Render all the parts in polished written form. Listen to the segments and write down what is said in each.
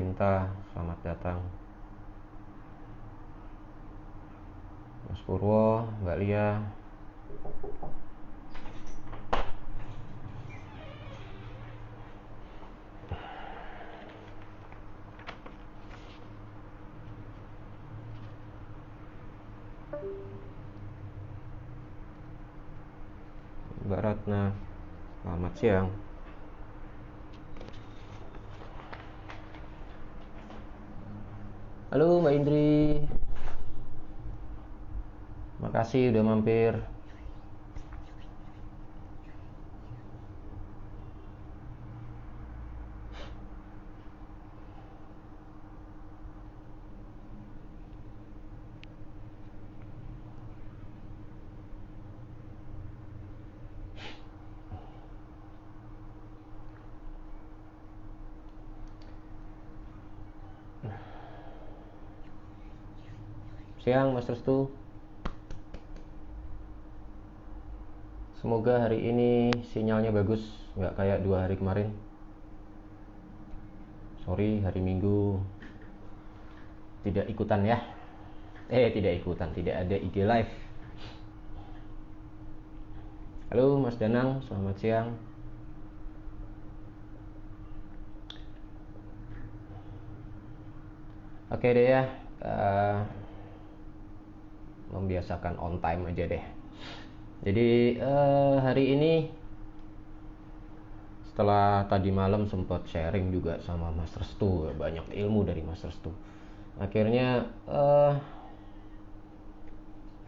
Sinta, selamat datang. Mas Purwo, Mbak Lia. Mbak Ratna, selamat siang. Halo Mbak Indri, makasih udah mampir. Siang Mas Restu. Semoga hari ini sinyalnya bagus, nggak kayak 2 hari kemarin. Sorry, hari Minggu tidak ikutan ya. Tidak ikutan, tidak ada IG live. Halo Mas Danang, selamat siang. Oke deh ya, membiasakan on time aja deh. Jadi hari ini setelah tadi malam sempat sharing juga sama Mas Restu, banyak ilmu dari Mas Restu. Akhirnya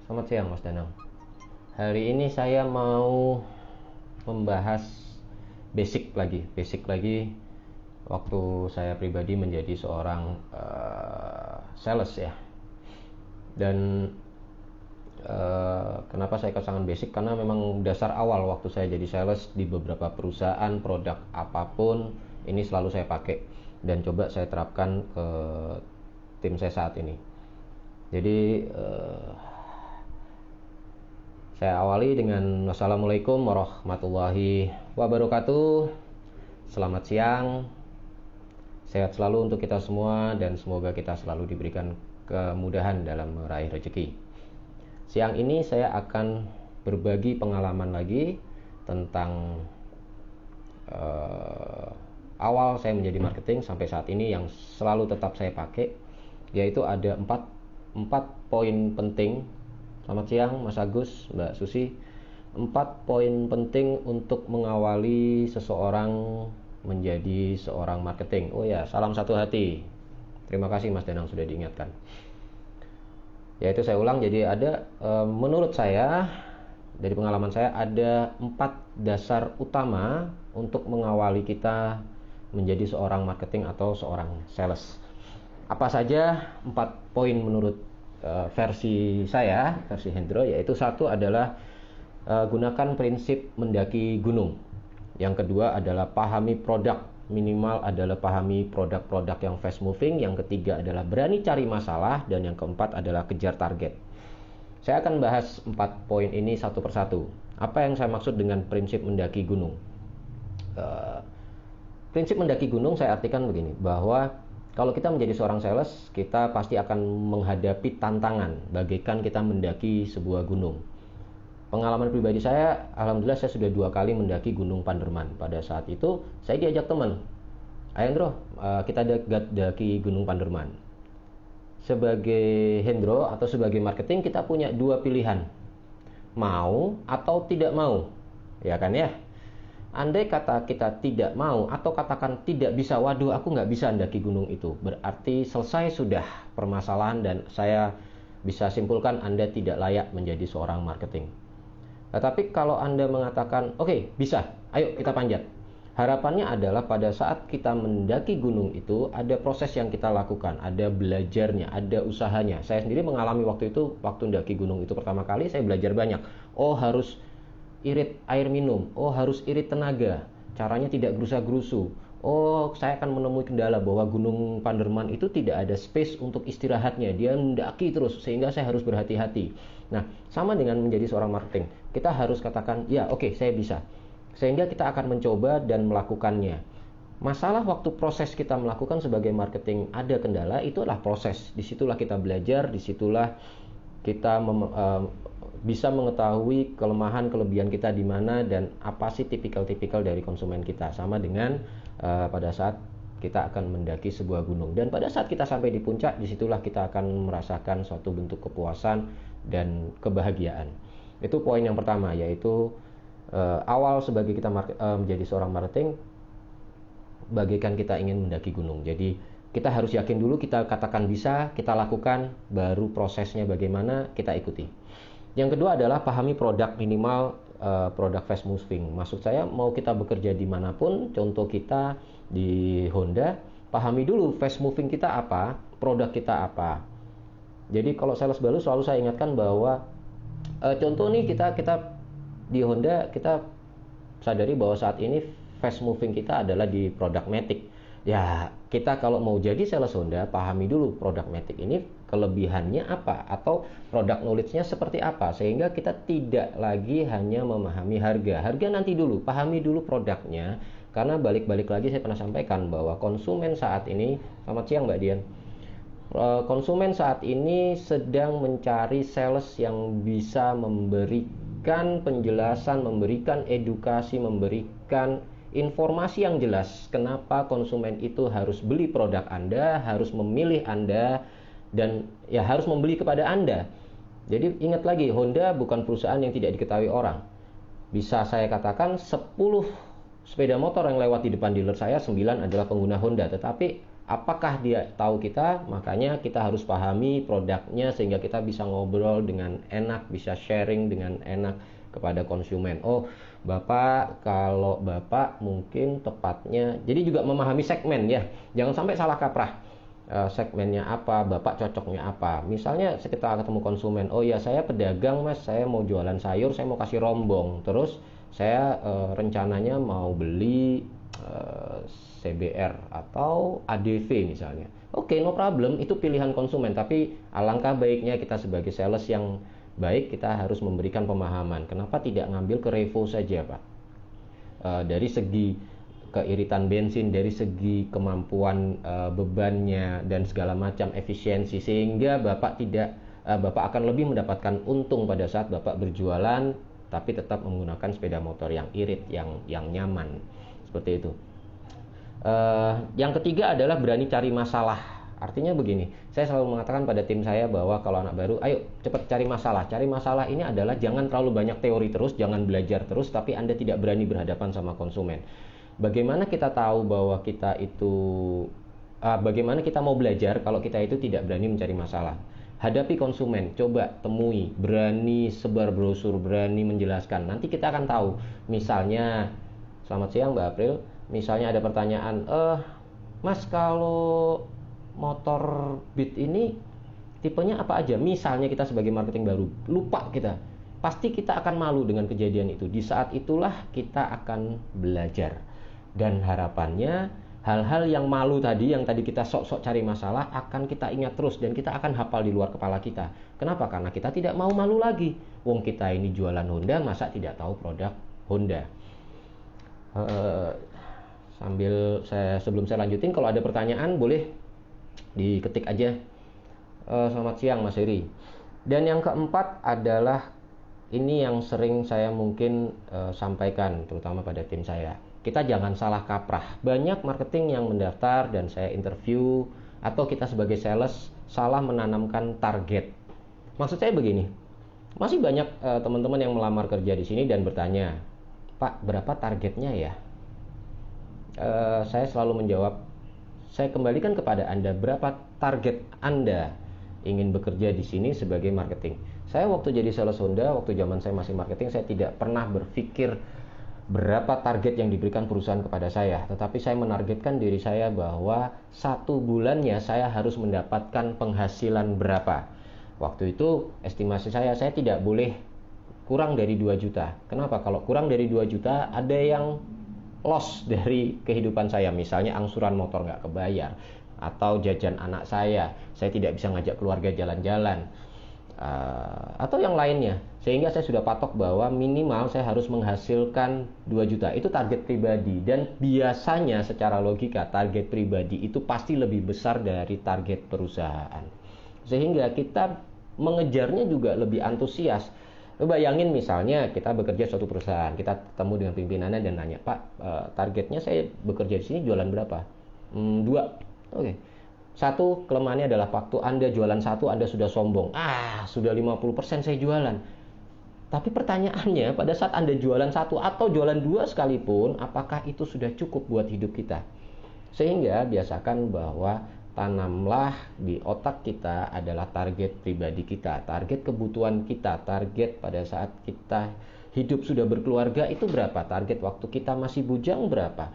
selamat siang Mas Danang. Hari ini saya mau membahas basic lagi waktu saya pribadi menjadi seorang sales ya. Dan kenapa saya kesangan basic, karena memang dasar awal waktu saya jadi sales di beberapa perusahaan, produk apapun ini selalu saya pakai dan coba saya terapkan ke tim saya saat ini. Jadi saya awali dengan wassalamualaikum warahmatullahi wabarakatuh. Selamat siang, sehat selalu untuk kita semua, dan semoga kita selalu diberikan kemudahan dalam meraih rezeki. Siang ini saya akan berbagi pengalaman lagi tentang awal saya menjadi marketing sampai saat ini yang selalu tetap saya pakai, yaitu ada 4 poin penting. Selamat siang Mas Agus, Mbak Susi. 4 poin penting untuk mengawali seseorang menjadi seorang marketing. Oh ya, salam satu hati. Terima kasih Mas Danang sudah diingatkan. Yaitu saya ulang, jadi ada menurut saya, dari pengalaman saya, ada 4 dasar utama untuk mengawali kita menjadi seorang marketing atau seorang sales. Apa saja 4 poin menurut versi saya, versi Hendro? Yaitu 1 adalah gunakan prinsip mendaki gunung. Yang kedua adalah pahami produk, minimal adalah pahami produk-produk yang fast moving. Yang ketiga adalah berani cari masalah, dan yang keempat adalah kejar target. Saya akan bahas 4 poin ini satu persatu. Apa yang saya maksud dengan prinsip mendaki gunung? Prinsip mendaki gunung saya artikan begini, bahwa kalau kita menjadi seorang sales, kita pasti akan menghadapi tantangan bagaikan kita mendaki sebuah gunung. Pengalaman pribadi saya, alhamdulillah saya sudah 2 kali mendaki Gunung Panderman. Pada saat itu saya diajak teman, ayo Hendro, kita daki Gunung Panderman. Sebagai Hendro atau sebagai marketing, kita punya 2 pilihan, mau atau tidak mau, ya kan ya. Andai kata kita tidak mau atau katakan tidak bisa, waduh aku nggak bisa mendaki gunung itu, berarti selesai sudah permasalahan, dan saya bisa simpulkan Anda tidak layak menjadi seorang marketing. Tetapi kalau Anda mengatakan, oke, bisa, ayo kita panjat. Harapannya adalah pada saat kita mendaki gunung itu ada proses yang kita lakukan, ada belajarnya, ada usahanya. Saya sendiri mengalami waktu itu, waktu mendaki gunung itu pertama kali, saya belajar banyak. Oh, harus irit air minum, oh harus irit tenaga, caranya tidak gerusa-gerusu. Oh, saya akan menemui kendala bahwa Gunung Panderman itu tidak ada space untuk istirahatnya, dia mendaki terus, sehingga saya harus berhati-hati. Nah, sama dengan menjadi seorang marketing, kita harus katakan, ya oke, saya bisa. Sehingga kita akan mencoba dan melakukannya. Masalah waktu proses kita melakukan sebagai marketing ada kendala, itu adalah proses. Disitulah kita belajar, disitulah kita bisa mengetahui kelemahan kelebihan kita di mana dan apa sih tipikal-tipikal dari konsumen kita. Sama dengan pada saat kita akan mendaki sebuah gunung, dan pada saat kita sampai di puncak, disitulah kita akan merasakan suatu bentuk kepuasan dan kebahagiaan. Itu poin yang pertama, yaitu awal sebagai kita menjadi seorang marketing, bagaikan kita ingin mendaki gunung. Jadi kita harus yakin dulu, kita katakan bisa, kita lakukan, baru prosesnya bagaimana kita ikuti. Yang kedua adalah pahami produk, minimal produk fast moving. Maksud saya, mau kita bekerja dimanapun, contoh kita di Honda, pahami dulu fast moving kita apa, produk kita apa. Jadi kalau sales baru selalu saya ingatkan bahwa contoh nih, kita di Honda, kita sadari bahwa saat ini fast moving kita adalah di produk Matic. Ya, kita kalau mau jadi sales Honda, pahami dulu produk Matic ini kelebihannya apa, atau produk knowledge-nya seperti apa, sehingga kita tidak lagi hanya memahami harga. Harga nanti dulu, pahami dulu produknya. Karena balik-balik lagi saya pernah sampaikan bahwa konsumen saat ini, selamat siang Mbak Dian, konsumen saat ini sedang mencari sales yang bisa memberikan penjelasan, memberikan edukasi, memberikan informasi yang jelas kenapa konsumen itu harus beli produk Anda, harus memilih Anda, dan ya harus membeli kepada Anda. Jadi ingat lagi, Honda bukan perusahaan yang tidak diketahui orang. Bisa saya katakan 10 sepeda motor yang lewat di depan dealer saya, 9 adalah pengguna Honda. Tetapi apakah dia tahu kita? Makanya kita harus pahami produknya sehingga kita bisa ngobrol dengan enak, bisa sharing dengan enak kepada konsumen. Oh, Bapak, kalau Bapak mungkin tepatnya, jadi juga memahami segmen ya. Jangan sampai salah kaprah. Segmennya apa, Bapak cocoknya apa. Misalnya kita ketemu konsumen, oh ya saya pedagang Mas, saya mau jualan sayur, saya mau kasih rombong. Terus saya rencananya mau beli CBR atau ADV misalnya. Oke, no problem, itu pilihan konsumen. Tapi alangkah baiknya kita sebagai sales yang baik, kita harus memberikan pemahaman. Kenapa tidak ngambil ke Revo saja, Pak? Dari segi keiritan bensin, dari segi kemampuan bebannya dan segala macam efisiensi, sehingga Bapak akan lebih mendapatkan untung pada saat Bapak berjualan, tapi tetap menggunakan sepeda motor yang irit, yang nyaman. Seperti itu. Yang ketiga adalah berani cari masalah. Artinya begini, saya selalu mengatakan pada tim saya bahwa kalau anak baru, ayo cepat cari masalah. Cari masalah ini adalah jangan terlalu banyak teori terus, jangan belajar terus, tapi Anda tidak berani berhadapan sama konsumen. Bagaimana kita tahu bahwa kita itu, bagaimana kita mau belajar kalau kita itu tidak berani mencari masalah? Hadapi konsumen, coba temui, berani sebar brosur, berani menjelaskan. Nanti kita akan tahu. Misalnya, selamat siang Mbak April, misalnya ada pertanyaan, Mas kalau motor Beat ini tipenya apa aja? Misalnya kita sebagai marketing baru, lupa kita. Pasti kita akan malu dengan kejadian itu. Di saat itulah kita akan belajar. Dan harapannya hal-hal yang malu tadi, yang tadi kita sok-sok cari masalah, akan kita ingat terus dan kita akan hafal di luar kepala kita. Kenapa? Karena kita tidak mau malu lagi. Wong kita ini jualan Honda, masa tidak tahu produk Honda? Sebelum saya lanjutin, kalau ada pertanyaan boleh diketik aja. Selamat siang Mas Heri. Dan yang keempat adalah ini yang sering saya mungkin sampaikan terutama pada tim saya. Kita jangan salah kaprah. Banyak marketing yang mendaftar dan saya interview, atau kita sebagai sales salah menanamkan target. Maksud saya begini, masih banyak teman-teman yang melamar kerja di sini dan bertanya, Pak, berapa targetnya ya? Saya selalu menjawab, saya kembalikan kepada Anda, berapa target Anda ingin bekerja di sini sebagai marketing. Saya waktu jadi sales Honda, waktu zaman saya masih marketing, saya tidak pernah berpikir berapa target yang diberikan perusahaan kepada saya. Tetapi saya menargetkan diri saya bahwa 1 bulannya saya harus mendapatkan penghasilan berapa. Waktu itu estimasi saya tidak boleh kurang dari 2 juta. Kenapa? Kalau kurang dari 2 juta ada yang loss dari kehidupan saya. Misalnya angsuran motor nggak kebayar, atau jajan anak saya tidak bisa ngajak keluarga jalan-jalan, atau yang lainnya. Sehingga saya sudah patok bahwa minimal saya harus menghasilkan 2 juta. Itu target pribadi. Dan biasanya secara logika target pribadi itu pasti lebih besar dari target perusahaan. Sehingga kita mengejarnya juga lebih antusias. Bayangin misalnya kita bekerja suatu perusahaan, kita ketemu dengan pimpinannya dan nanya, Pak, targetnya saya bekerja di sini jualan berapa? 2. Oke. Satu, kelemahannya adalah waktu Anda jualan 1, Anda sudah sombong. Sudah 50% saya jualan. Tapi pertanyaannya, pada saat Anda jualan 1 atau jualan 2 sekalipun, apakah itu sudah cukup buat hidup kita? Sehingga biasakan bahwa tanamlah di otak kita adalah target pribadi kita, target kebutuhan kita, target pada saat kita hidup sudah berkeluarga itu berapa, target waktu kita masih bujang berapa.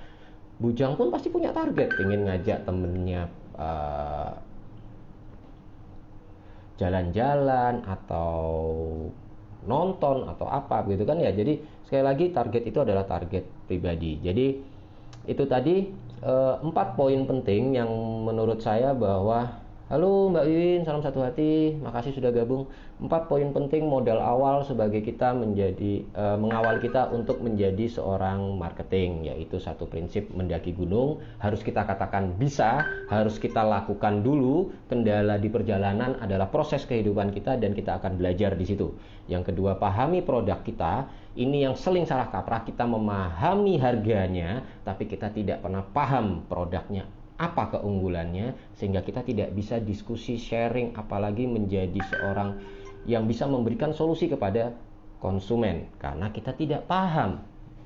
Bujang pun pasti punya target, ingin ngajak temennya jalan-jalan atau nonton atau apa gitu kan ya. Jadi sekali lagi target itu adalah target pribadi. Jadi itu tadi 4 poin penting yang menurut saya bahwa halo Mbak Wiwin, salam satu hati, makasih sudah gabung. 4 poin penting modal awal sebagai kita menjadi mengawal kita untuk menjadi seorang marketing, yaitu satu prinsip mendaki gunung, harus kita katakan bisa, harus kita lakukan dulu. Kendala di perjalanan adalah proses kehidupan kita dan kita akan belajar di situ. Yang kedua, pahami produk kita. Ini yang sering salah kaprah, kita memahami harganya tapi kita tidak pernah paham produknya, apa keunggulannya, sehingga kita tidak bisa diskusi, sharing, apalagi menjadi seorang yang bisa memberikan solusi kepada konsumen karena kita tidak paham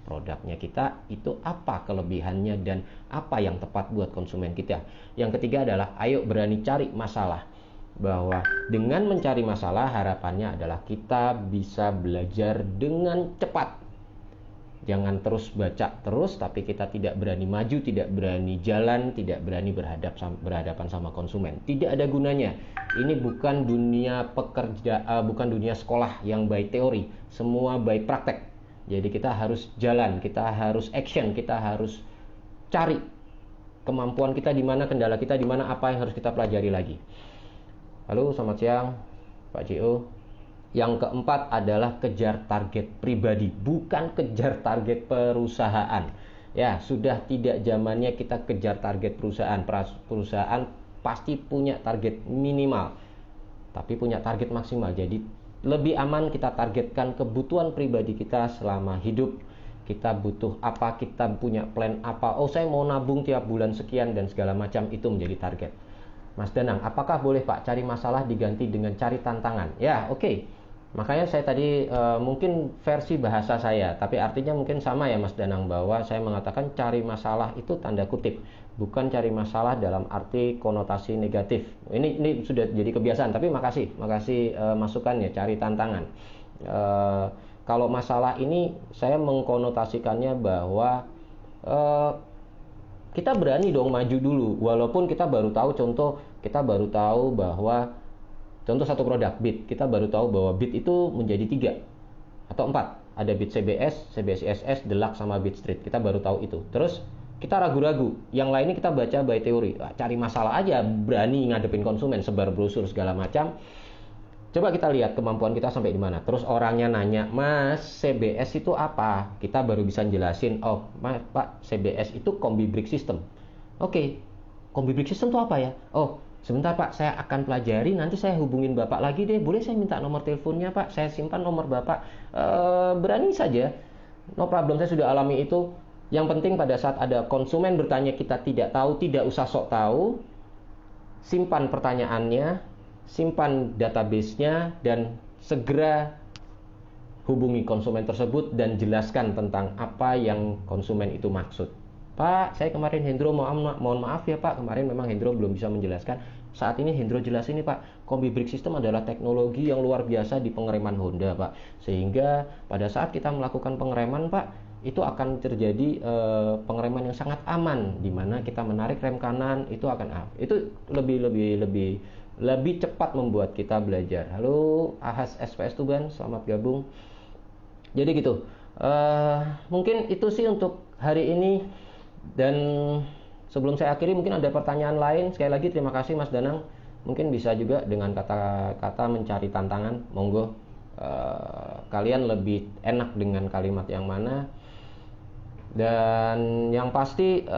produknya kita itu apa kelebihannya dan apa yang tepat buat konsumen kita. Yang ketiga adalah ayo berani cari masalah, bahwa dengan mencari masalah harapannya adalah kita bisa belajar dengan cepat. Jangan terus baca terus tapi kita tidak berani maju, tidak berani jalan, tidak berani berhadapan sama konsumen. Tidak ada gunanya. Ini bukan dunia bukan dunia sekolah yang by teori, semua by praktek. Jadi kita harus jalan, kita harus action, kita harus cari kemampuan kita di mana, kendala kita di mana, apa yang harus kita pelajari lagi. Halo, selamat siang Pak Jo. Yang keempat adalah kejar target pribadi, bukan kejar target perusahaan. Ya, sudah tidak zamannya kita kejar target perusahaan. Perusahaan pasti punya target minimal, tapi punya target maksimal. Jadi lebih aman kita targetkan kebutuhan pribadi kita selama hidup. Kita butuh apa, kita punya plan apa. Oh, saya mau nabung tiap bulan sekian dan segala macam, itu menjadi target. Mas Danang, apakah boleh Pak cari masalah diganti dengan cari tantangan? Ya, oke. Makanya saya tadi mungkin versi bahasa saya, tapi artinya mungkin sama ya Mas Danang, bahwa saya mengatakan cari masalah itu tanda kutip, bukan cari masalah dalam arti konotasi negatif. Ini sudah jadi kebiasaan, tapi makasih masukannya, cari tantangan. Kalau masalah ini saya mengkonotasikannya bahwa kita berani dong maju dulu, walaupun kita baru tahu, kita baru tahu bahwa contoh satu produk Bit, kita baru tahu bahwa Bit itu menjadi 3 atau 4, ada Bit CBS, CBS ISS, Deluxe sama Bit Street, kita baru tahu itu. Terus kita ragu-ragu, yang lainnya kita baca by teori, cari masalah aja, berani ngadepin konsumen, sebar brosur segala macam. Coba kita lihat kemampuan kita sampai di mana. Terus orangnya nanya, Mas, CBS itu apa? Kita baru bisa jelasin, oh Pak, CBS itu Combi Brick System. Oke, Combi Brick System itu apa ya? Oh, sebentar Pak, saya akan pelajari, nanti saya hubungin Bapak lagi deh. Boleh saya minta nomor teleponnya Pak? Saya simpan nomor Bapak. Berani saja, no problem, saya sudah alami itu. Yang penting pada saat ada konsumen bertanya kita tidak tahu, tidak usah sok tahu. Simpan pertanyaannya, simpan database-nya, dan segera hubungi konsumen tersebut dan jelaskan tentang apa yang konsumen itu maksud. Pak, saya kemarin Hendro, mohon maaf ya Pak, kemarin memang Hendro belum bisa menjelaskan. Saat ini Hendro jelasin nih Pak, Combi Brick System adalah teknologi yang luar biasa di pengereman Honda Pak. Sehingga pada saat kita melakukan pengereman Pak, itu akan terjadi pengereman yang sangat aman, di mana kita menarik rem kanan itu akan itu lebih cepat membuat kita belajar. Halo Ahas SPS Tuban, selamat gabung. Jadi gitu, mungkin itu sih untuk hari ini. Dan sebelum saya akhiri, mungkin ada pertanyaan lain. Sekali lagi terima kasih Mas Danang. Mungkin bisa juga dengan kata-kata mencari tantangan, monggo. kalian lebih enak dengan kalimat yang mana. Dan yang pasti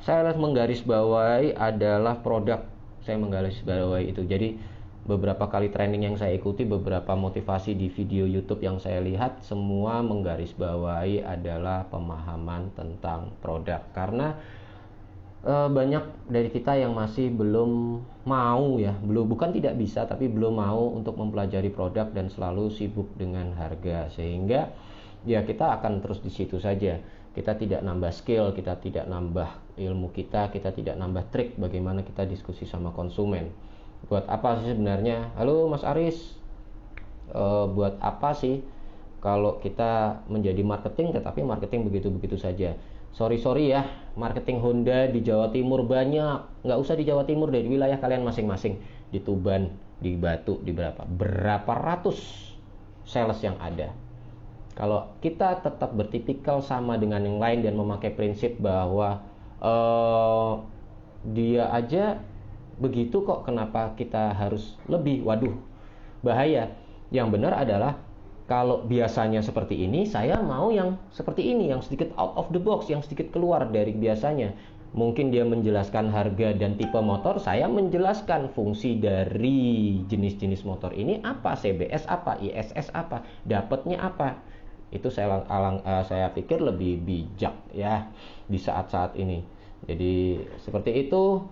saya menggarisbawahi adalah produk. Saya menggarisbawahi itu. Jadi beberapa kali training yang saya ikuti, beberapa motivasi di video YouTube yang saya lihat, semua menggarisbawahi adalah pemahaman tentang produk. Karena banyak dari kita yang masih belum mau ya, bukan tidak bisa, tapi belum mau untuk mempelajari produk dan selalu sibuk dengan harga, sehingga ya kita akan terus di situ saja. Kita tidak nambah skill, kita tidak nambah ilmu kita tidak nambah trik bagaimana kita diskusi sama konsumen. Buat apa sih sebenarnya? Halo Mas Aris, buat apa sih kalau kita menjadi marketing tetapi marketing begitu-begitu saja? Sorry ya, marketing Honda di Jawa Timur banyak. Nggak usah di Jawa Timur, dari wilayah kalian masing-masing. Di Tuban, di Batu, di berapa ratus sales yang ada. Kalau kita tetap bertipikal sama dengan yang lain dan memakai prinsip bahwa dia aja begitu kok, kenapa kita harus lebih? Waduh, bahaya. Yang benar adalah kalau biasanya seperti ini, saya mau yang seperti ini, yang sedikit out of the box, yang sedikit keluar dari biasanya. Mungkin dia menjelaskan harga dan tipe motor, saya menjelaskan fungsi dari jenis-jenis motor ini apa, CBS apa, ISS apa, dapatnya apa. Itu saya pikir lebih bijak ya di saat-saat ini. Jadi seperti itu.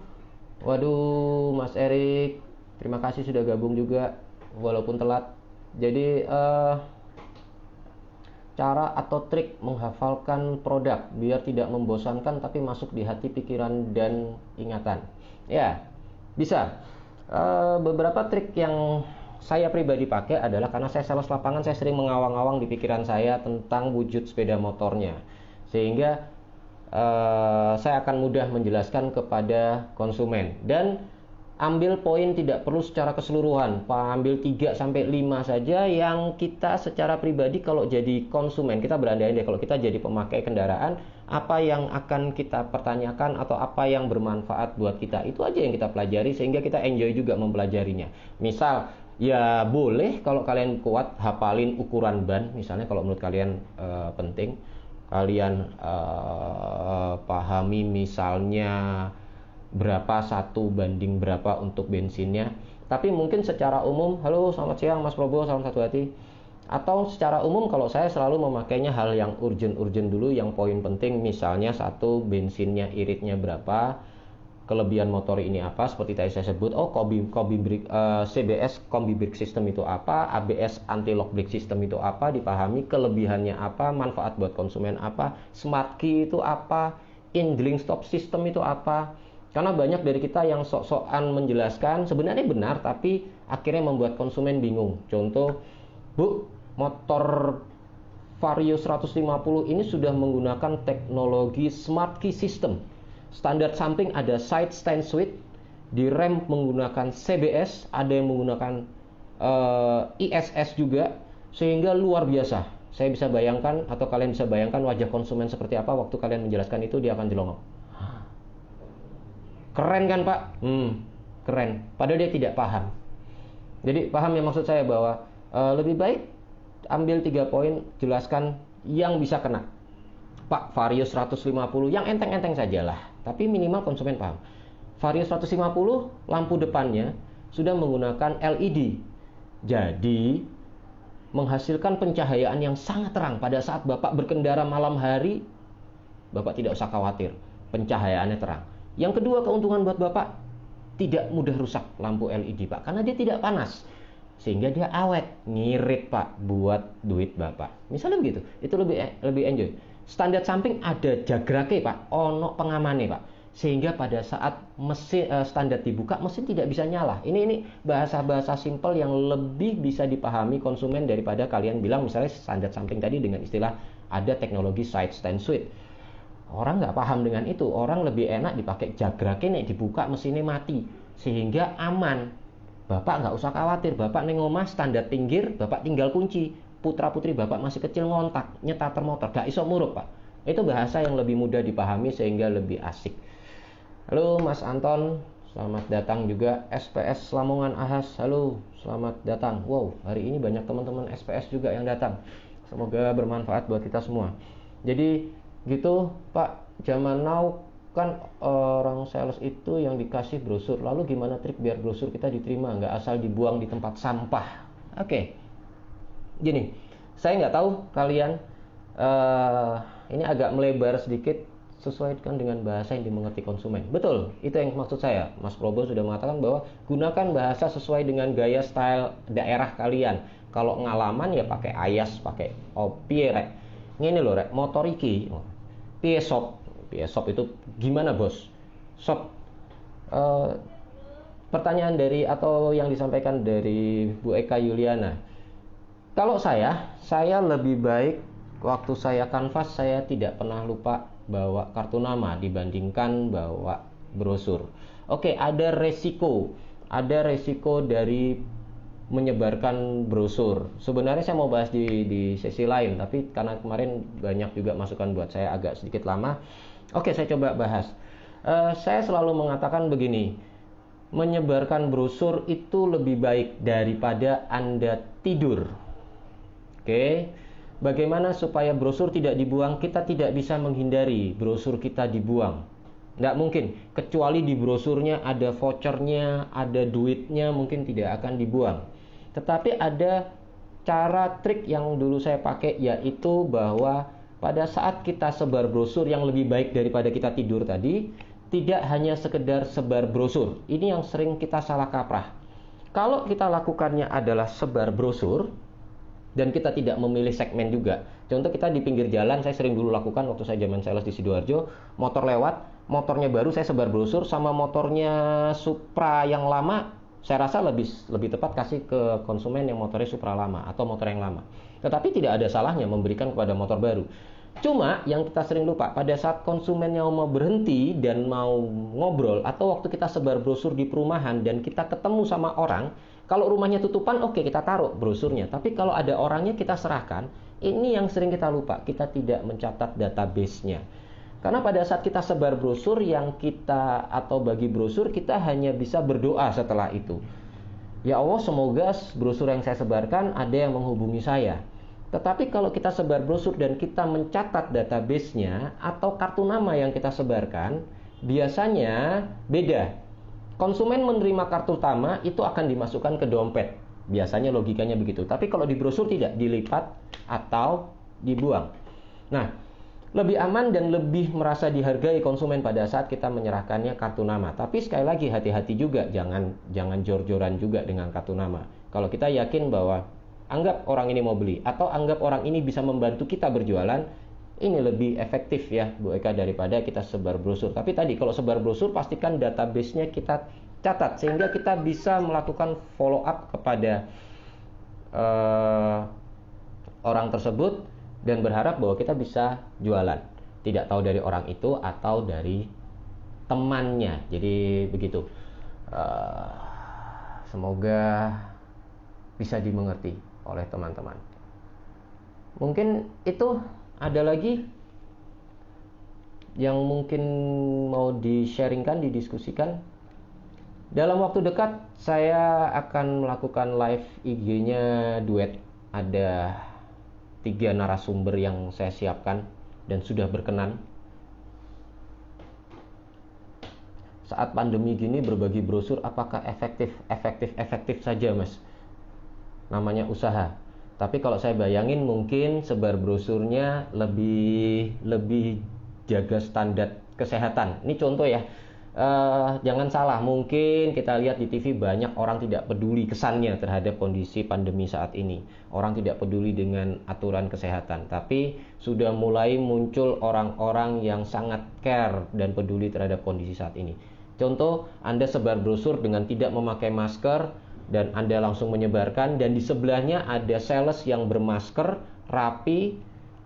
Waduh, Mas Erik, terima kasih sudah gabung juga walaupun telat. Jadi cara atau trik menghafalkan produk biar tidak membosankan tapi masuk di hati, pikiran, dan ingatan. Ya, bisa. Beberapa trik yang saya pribadi pakai adalah karena saya sales lapangan, saya sering mengawang-awang di pikiran saya tentang wujud sepeda motornya, sehingga saya akan mudah menjelaskan kepada konsumen. Dan ambil poin tidak perlu secara keseluruhan, ambil 3-5 saja yang kita secara pribadi kalau jadi konsumen, kita berandai-andai kalau kita jadi pemakai kendaraan, apa yang akan kita pertanyakan atau apa yang bermanfaat buat kita, itu aja yang kita pelajari sehingga kita enjoy juga mempelajarinya. Misal, ya boleh kalau kalian kuat hafalin ukuran ban, misalnya kalau menurut kalian penting, kalian pahami misalnya berapa 1 banding berapa untuk bensinnya. Tapi mungkin secara umum, halo selamat siang Mas Probo, salam satu hati. Atau secara umum kalau saya selalu memakainya hal yang urgent dulu, yang poin penting, misalnya 1, bensinnya iritnya berapa, kelebihan motor ini apa, seperti tadi saya sebut, CBS Combi Brake System itu apa, ABS Anti Lock Brake System itu apa, dipahami kelebihannya apa, manfaat buat konsumen apa, Smart Key itu apa, Idling Stop System itu apa. Karena banyak dari kita yang sok-sokan menjelaskan, sebenarnya benar tapi akhirnya membuat konsumen bingung. Contoh, Bu, motor Vario 150 ini sudah menggunakan teknologi Smart Key System. Standar samping ada side stand switch, di rem menggunakan CBS, ada yang menggunakan ISS juga, sehingga luar biasa. Saya bisa bayangkan atau kalian bisa bayangkan wajah konsumen seperti apa waktu kalian menjelaskan itu, dia akan jelongok. Keren kan Pak? Keren. Padahal dia tidak paham. Jadi paham ya maksud saya bahwa lebih baik ambil 3 poin, jelaskan yang bisa kena. Pak, Vario 150 yang enteng-enteng sajalah, tapi minimal konsumen paham. Vario 150 lampu depannya sudah menggunakan LED. Jadi menghasilkan pencahayaan yang sangat terang. Pada saat Bapak berkendara malam hari, Bapak tidak usah khawatir, pencahayaannya terang. Yang kedua, keuntungan buat Bapak, tidak mudah rusak lampu LED Pak, karena dia tidak panas, sehingga dia awet, ngirit Pak, buat duit Bapak. Misalnya begitu, itu lebih enjoy. Standar samping ada jagrake Pak, ono pengamane Pak, sehingga pada saat mesin standar dibuka, mesin tidak bisa nyala. Ini bahasa-bahasa simpel yang lebih bisa dipahami konsumen daripada kalian bilang misalnya standar samping tadi dengan istilah ada teknologi side stand switch. Orang nggak paham dengan itu, orang lebih enak dipakai jagrake nih, dibuka mesinnya mati, sehingga aman. Bapak nggak usah khawatir, Bapak neng omah standar pinggir, Bapak tinggal kunci, putra putri Bapak masih kecil ngontak, nyetater motor, gak iso murup Pak. Itu bahasa yang lebih mudah dipahami sehingga lebih asik. Halo Mas Anton, Selamat datang juga SPS Lamongan Ahas. Halo, selamat datang. Wow, hari ini banyak teman-teman SPS juga yang datang. Semoga bermanfaat buat kita semua. Jadi gitu Pak, zaman now kan orang sales itu yang dikasih brosur. Lalu gimana trik biar brosur kita diterima, nggak asal dibuang di tempat sampah? Oke, gini, saya nggak tahu kalian, ini agak melebar sedikit, sesuaikan dengan bahasa yang dimengerti konsumen. Betul, itu yang maksud saya. Mas Probo sudah mengatakan bahwa gunakan bahasa sesuai dengan gaya style daerah kalian. Kalau ngalaman ya pakai ayas, pakai piye rek. Ngene lho rek, motor iki. Piye sop? Piye sop itu gimana, Bos? Sop. Pertanyaan dari atau yang disampaikan dari Bu Eka Yuliana. Kalau saya lebih baik waktu saya kanvas, saya tidak pernah lupa bawa kartu nama dibandingkan bawa brosur. Oke, ada resiko dari menyebarkan brosur. Sebenarnya saya mau bahas di sesi lain, tapi karena kemarin banyak juga masukan buat saya agak sedikit lama. Oke, saya coba bahas. Saya selalu mengatakan begini, menyebarkan brosur itu lebih baik daripada Anda tidur. Oke. Bagaimana supaya brosur tidak dibuang? Kita tidak bisa menghindari brosur kita dibuang. Nggak mungkin, kecuali di brosurnya ada vouchernya, ada duitnya, mungkin tidak akan dibuang. Tetapi ada cara trik yang dulu saya pakai, yaitu bahwa pada saat kita sebar brosur yang lebih baik daripada kita tidur tadi, tidak hanya sekedar sebar brosur. Ini yang sering kita salah kaprah. Kalau kita lakukannya adalah sebar brosur, dan kita tidak memilih segmen juga. Contoh kita di pinggir jalan, saya sering dulu lakukan waktu saya zaman sales di Sidoarjo, motor lewat, motornya baru saya sebar brosur, sama motornya Supra yang lama, saya rasa lebih tepat kasih ke konsumen yang motornya Supra lama atau motor yang lama. Tetapi tidak ada salahnya memberikan kepada motor baru. Cuma yang kita sering lupa, pada saat konsumennya mau berhenti dan mau ngobrol, atau waktu kita sebar brosur di perumahan dan kita ketemu sama orang, kalau rumahnya tutupan, oke, kita taruh brosurnya. Tapi kalau ada orangnya, kita serahkan. Ini yang sering kita lupa. Kita tidak mencatat database-nya. Karena pada saat kita sebar brosur, atau bagi brosur, kita hanya bisa berdoa setelah itu. Ya Allah, semoga brosur yang saya sebarkan ada yang menghubungi saya. Tetapi kalau kita sebar brosur dan kita mencatat database-nya atau kartu nama yang kita sebarkan, biasanya beda. Konsumen menerima kartu utama itu akan dimasukkan ke dompet. Biasanya logikanya begitu. Tapi kalau di brosur tidak, dilipat atau dibuang. Nah, lebih aman dan lebih merasa dihargai konsumen pada saat kita menyerahkannya kartu nama. Tapi sekali lagi hati-hati juga, jangan jor-joran juga dengan kartu nama. Kalau kita yakin bahwa anggap orang ini mau beli atau anggap orang ini bisa membantu kita berjualan, ini lebih efektif ya Bu Eka daripada kita sebar brosur. Tapi tadi kalau sebar brosur pastikan database-nya kita catat sehingga kita bisa melakukan follow up kepada orang tersebut dan berharap bahwa kita bisa jualan. Tidak tahu dari orang itu atau dari temannya. Jadi begitu. Semoga bisa dimengerti oleh teman-teman. Mungkin itu. Ada lagi yang mungkin mau di-sharingkan, didiskusikan? Dalam waktu dekat saya akan melakukan live IG-nya duet. Ada 3 narasumber yang saya siapkan dan sudah berkenan. Saat pandemi gini berbagi brosur apakah efektif? Efektif saja, Mas. Namanya usaha. Tapi kalau saya bayangin mungkin sebar brosurnya lebih jaga standar kesehatan. Ini contoh ya. Jangan salah, mungkin kita lihat di TV banyak orang tidak peduli kesannya terhadap kondisi pandemi saat ini. Orang tidak peduli dengan aturan kesehatan. Tapi sudah mulai muncul orang-orang yang sangat care dan peduli terhadap kondisi saat ini. Contoh, Anda sebar brosur dengan tidak memakai masker dan Anda langsung menyebarkan, dan di sebelahnya ada sales yang bermasker, rapi,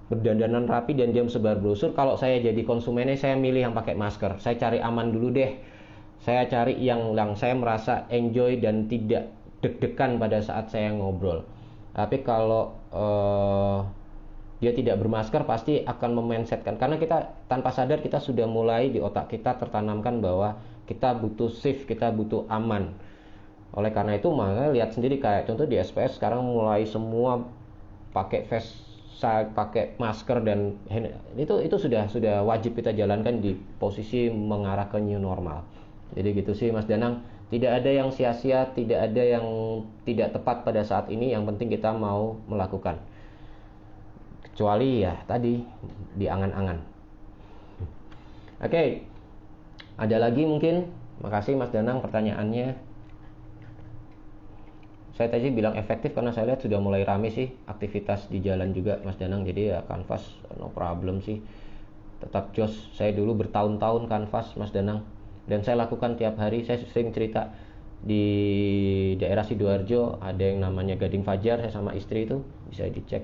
berdandanan rapi, dan dia sebar brosur. Kalau saya jadi konsumennya, saya milih yang pakai masker. Saya cari aman dulu deh. Saya cari yang saya merasa enjoy dan tidak deg-degan pada saat saya ngobrol. Tapi kalau dia tidak bermasker, pasti akan memensetkan. Karena kita tanpa sadar kita sudah mulai di otak kita tertanamkan bahwa Kita butuh safe, kita butuh aman. Oleh karena itu makanya lihat sendiri kayak contoh di SPS sekarang mulai semua pakai face, pakai masker, dan itu sudah wajib kita jalankan di posisi mengarah ke new normal. Jadi gitu sih Mas Danang, tidak ada yang sia-sia, tidak ada yang tidak tepat pada saat ini, yang penting kita mau melakukan. Kecuali ya tadi di angan-angan. Oke. Ada lagi mungkin? Makasih Mas Danang pertanyaannya. Saya tadi bilang efektif karena saya lihat sudah mulai rame sih aktivitas di jalan juga Mas Danang. Jadi ya Canvas no problem sih. Tetap jos. Saya dulu bertahun-tahun Canvas Mas Danang, dan saya lakukan tiap hari. Saya sering cerita di daerah Sidoarjo ada yang namanya Gading Fajar, saya sama istri itu bisa dicek.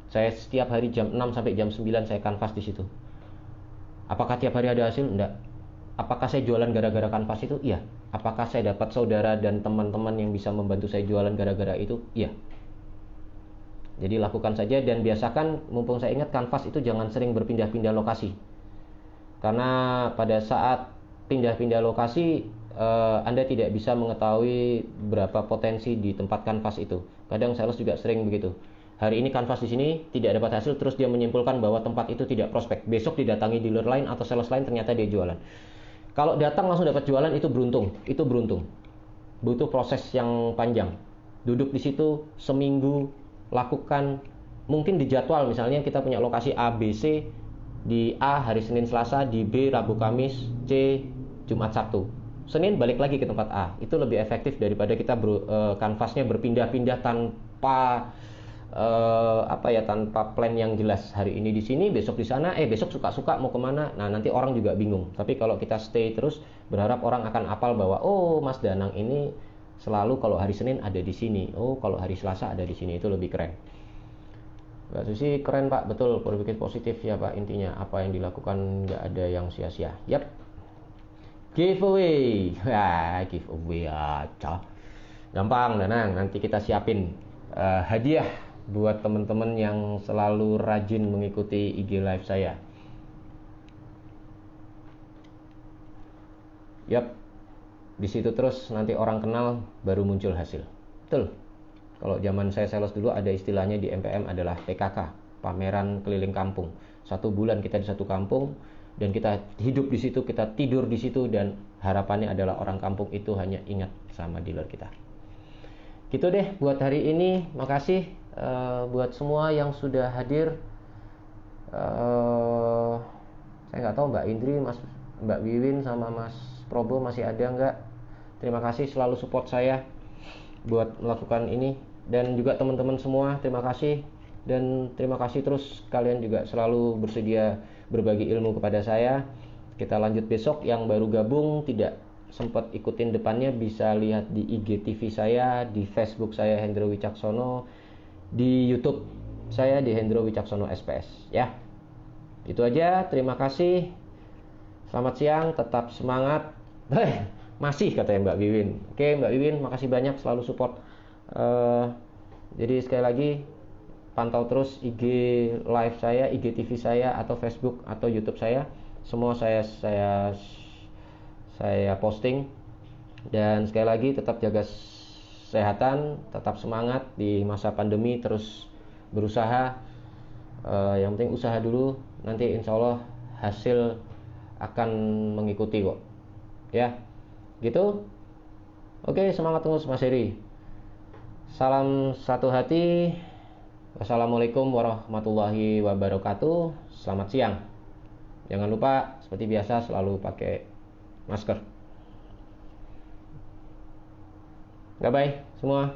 Saya setiap hari jam 6 sampai jam 9 saya Canvas di situ. Apakah tiap hari ada hasil? Enggak. Apakah saya jualan gara-gara Canvas itu? Iya. Apakah saya dapat saudara dan teman-teman yang bisa membantu saya jualan gara-gara itu? Iya. Jadi lakukan saja, dan biasakan, mumpung saya ingat, Canvas itu jangan sering berpindah-pindah lokasi. Karena pada saat pindah-pindah lokasi, Anda tidak bisa mengetahui berapa potensi di tempat Canvas itu. Kadang sales juga sering begitu. Hari ini Canvas di sini tidak dapat hasil, terus dia menyimpulkan bahwa tempat itu tidak prospek. Besok didatangi dealer lain atau sales lain, ternyata dia jualan. Kalau datang langsung dapat jualan, itu beruntung. Itu beruntung. Butuh proses yang panjang. Duduk di situ seminggu, lakukan. Mungkin di jadwal, misalnya kita punya lokasi A, B, C. Di A hari Senin Selasa, di B Rabu Kamis, C Jumat Sabtu. Senin balik lagi ke tempat A. Itu lebih efektif daripada kita kanvasnya berpindah-pindah tanpa tanpa plan yang jelas. Hari ini di sini, besok di sana, besok suka-suka mau kemana. Nah, nanti orang juga bingung. Tapi kalau kita stay terus, berharap orang akan apal bahwa oh, Mas Danang ini selalu kalau hari Senin ada di sini. Oh, kalau hari Selasa ada di sini. Itu lebih keren. Mbak Susi, keren Pak, betul, berpikir positif ya Pak. Intinya apa yang dilakukan nggak ada yang sia-sia. Yap. Giveaway. Giveaway aja. Gampang Danang, nanti kita siapin hadiah buat teman-teman yang selalu rajin mengikuti IG live saya. Yap. Di situ terus nanti orang kenal baru muncul hasil. Betul. Kalau zaman saya sales dulu ada istilahnya di MPM adalah PKK, pameran keliling kampung. 1 bulan kita di satu kampung dan kita hidup di situ, kita tidur di situ, dan harapannya adalah orang kampung itu hanya ingat sama dealer kita. Gitu deh buat hari ini. Makasih buat semua yang sudah hadir. Saya nggak tahu Mbak Indri, Mbak Wiwin sama Mas Probo masih ada nggak? Terima kasih selalu support saya buat melakukan ini, dan juga teman-teman semua terima kasih, dan terima kasih terus kalian juga selalu bersedia berbagi ilmu kepada saya. Kita lanjut besok. Yang baru gabung tidak sempat ikutin depannya bisa lihat di IGTV saya, di Facebook saya Hendro Wicaksono, di YouTube saya di Hendro Wicaksono SPS ya. Itu aja, terima kasih. Selamat siang, tetap semangat. Masih katanya Mbak Wiwin. Oke Mbak Wiwin, makasih banyak selalu support. Jadi sekali lagi pantau terus IG live saya, IGTV saya, atau Facebook atau YouTube saya. Semua saya posting. Dan sekali lagi tetap jaga kesehatan, tetap semangat di masa pandemi, terus berusaha. Yang penting usaha dulu, nanti insya Allah hasil akan mengikuti kok ya. Gitu. Oke, semangat terus Mas Heri. Salam satu hati. Wassalamualaikum warahmatullahi wabarakatuh. Selamat siang. Jangan lupa seperti biasa selalu pakai masker. Bye bye semua.